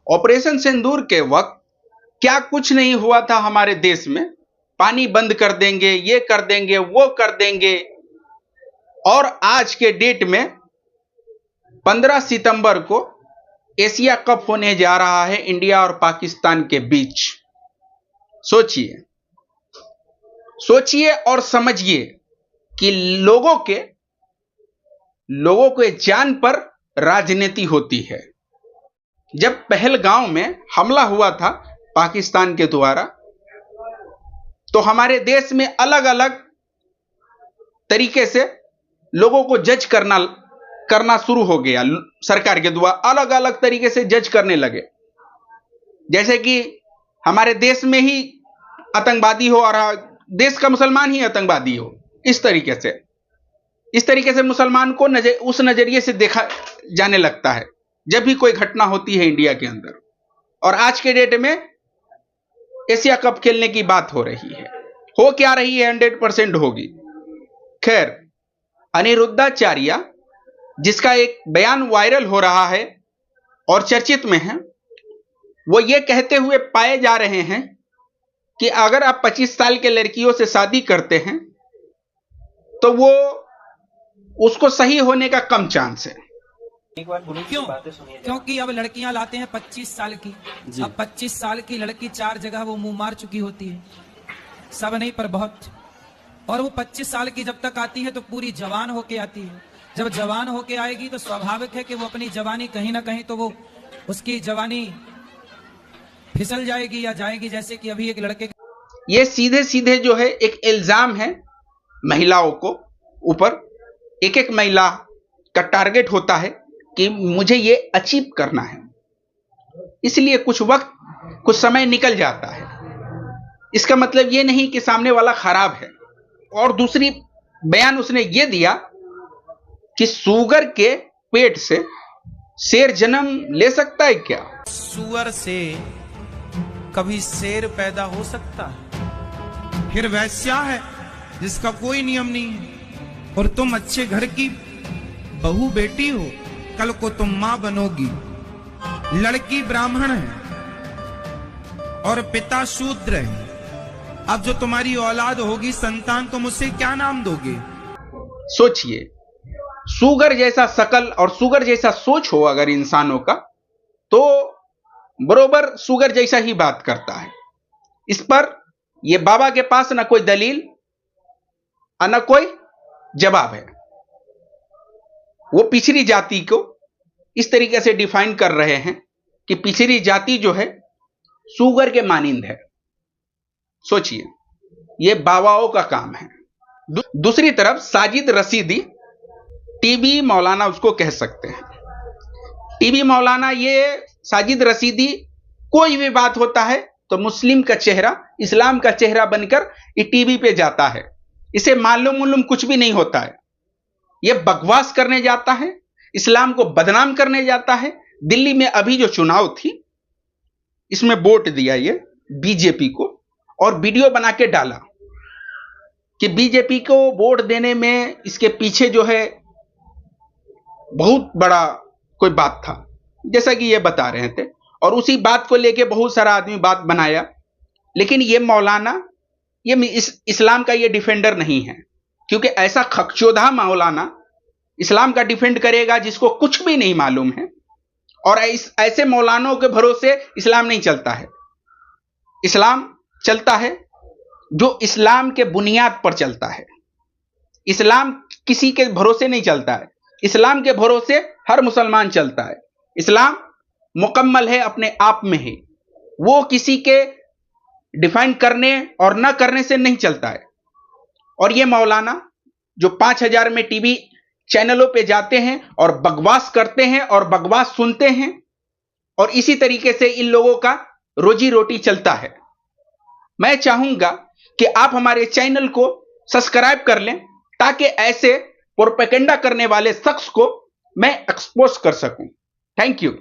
Operation सिंदूर के वक्त क्या कुछ नहीं हुआ था हमारे देश में। पानी बंद कर देंगे, ये कर देंगे, वो कर देंगे। और आज के डेट में 15 सितंबर को एशिया कप होने जा रहा है इंडिया और पाकिस्तान के बीच। सोचिए, सोचिए और समझिए कि लोगों के जान पर राजनीति होती है। जब पहलगांव में हमला हुआ था पाकिस्तान के द्वारा, तो हमारे देश में अलग अलग तरीके से लोगों को जज करना शुरू हो गया। सरकार के द्वारा अलग अलग तरीके से जज करने लगे, जैसे कि हमारे देश में ही आतंकवादी हो और देश का मुसलमान ही आतंकवादी हो। इस तरीके से मुसलमान को उस नजरिए से देखा जाने लगता है जब भी कोई घटना होती है इंडिया के अंदर। और आज के डेट में एशिया कप खेलने की बात हो रही है, हो क्या रही है, 100% होगी। खैर, अनिरुद्धाचार्य, जिसका एक बयान वायरल हो रहा है और चर्चित में है, वो ये कहते हुए पाए जा रहे हैं कि अगर आप 25 साल के लड़कियों से शादी करते हैं तो वो उसको सही होने का कम चांस है। क्यों? क्योंकि अब लड़कियां लाते हैं 25 साल की। अब 25 साल की लड़की 4 जगह वो मुंह मार चुकी होती है, सब नहीं पर बहुत। और वो 25 साल की जब तक आती है तो पूरी जवान होके आती है। जब जवान होके आएगी तो स्वाभाविक है कि वो अपनी जवानी कहीं ना कहीं तो वो उसकी जवानी फिसल जाएगी या जाएगी। जैसे कि अभी एक लड़के, ये सीधे सीधे जो है एक इल्जाम है महिलाओं को ऊपर। एक एक महिला का टारगेट होता है कि मुझे ये अचीव करना है, इसलिए कुछ समय निकल जाता है। इसका मतलब ये नहीं कि सामने वाला खराब है। और दूसरी बयान उसने ये दिया कि सुअर के पेट से शेर जन्म ले सकता है क्या? सुअर से कभी शेर पैदा हो सकता है? फिर वैश्या है जिसका कोई नियम नहीं है। और तुम अच्छे घर की बहू बेटी हो, कल को तुम मां बनोगी। लड़की ब्राह्मण है और पिता शूद्र है। अब जो तुम्हारी औलाद होगी, संतान, तुम उसे क्या नाम दोगे? सोचिए, सुगर जैसा शकल और सुगर जैसा सोच हो अगर इंसानों का, तो बरोबर सुगर जैसा ही बात करता है। इस पर यह बाबा के पास ना कोई दलील और ना कोई जवाब है। वो पिछड़ी जाति को इस तरीके से डिफाइन कर रहे हैं कि पिछड़ी जाति जो है सुगर के मानिंद है। सोचिए, यह बाबाओं का काम है। दूसरी तरफ साजिद रशीदी, टीबी मौलाना उसको कह सकते हैं। टीबी मौलाना, ये साजिद रशीदी, कोई भी बात होता है तो मुस्लिम का चेहरा, इस्लाम का चेहरा बनकर ये टीवी पे जाता है। इसे मालूम कुछ भी नहीं होता है। यह बकवास करने जाता है, इस्लाम को बदनाम करने जाता है। दिल्ली में अभी जो चुनाव थी, इसमें वोट दिया ये बीजेपी को और वीडियो बना के डाला कि बीजेपी को वोट देने में इसके पीछे जो है बहुत बड़ा कोई बात था, जैसा कि ये बता रहे थे। और उसी बात को लेके बहुत सारा आदमी बात बनाया। लेकिन ये मौलाना, ये इस्लाम का ये डिफेंडर नहीं है, क्योंकि ऐसा खकचोदा मौलाना इस्लाम का डिफेंड करेगा जिसको कुछ भी नहीं मालूम है। और ऐसे मौलानों के भरोसे इस्लाम नहीं चलता है। इस्लाम चलता है जो इस्लाम के बुनियाद पर चलता है। इस्लाम किसी के भरोसे नहीं चलता है। इस्लाम के भरोसे हर मुसलमान चलता है। इस्लाम मुकम्मल है अपने आप में ही, वो किसी के डिफाइन करने और न करने से नहीं चलता है। और ये मौलाना जो 5000 में टीवी चैनलों पे जाते हैं और बकवास करते हैं और बकवास सुनते हैं, और इसी तरीके से इन लोगों का रोजी रोटी चलता है। मैं चाहूंगा कि आप हमारे चैनल को सब्सक्राइब कर लें, ताकि ऐसे प्रोपेगेंडा करने वाले शख्स को मैं एक्सपोज कर सकूं। Thank you.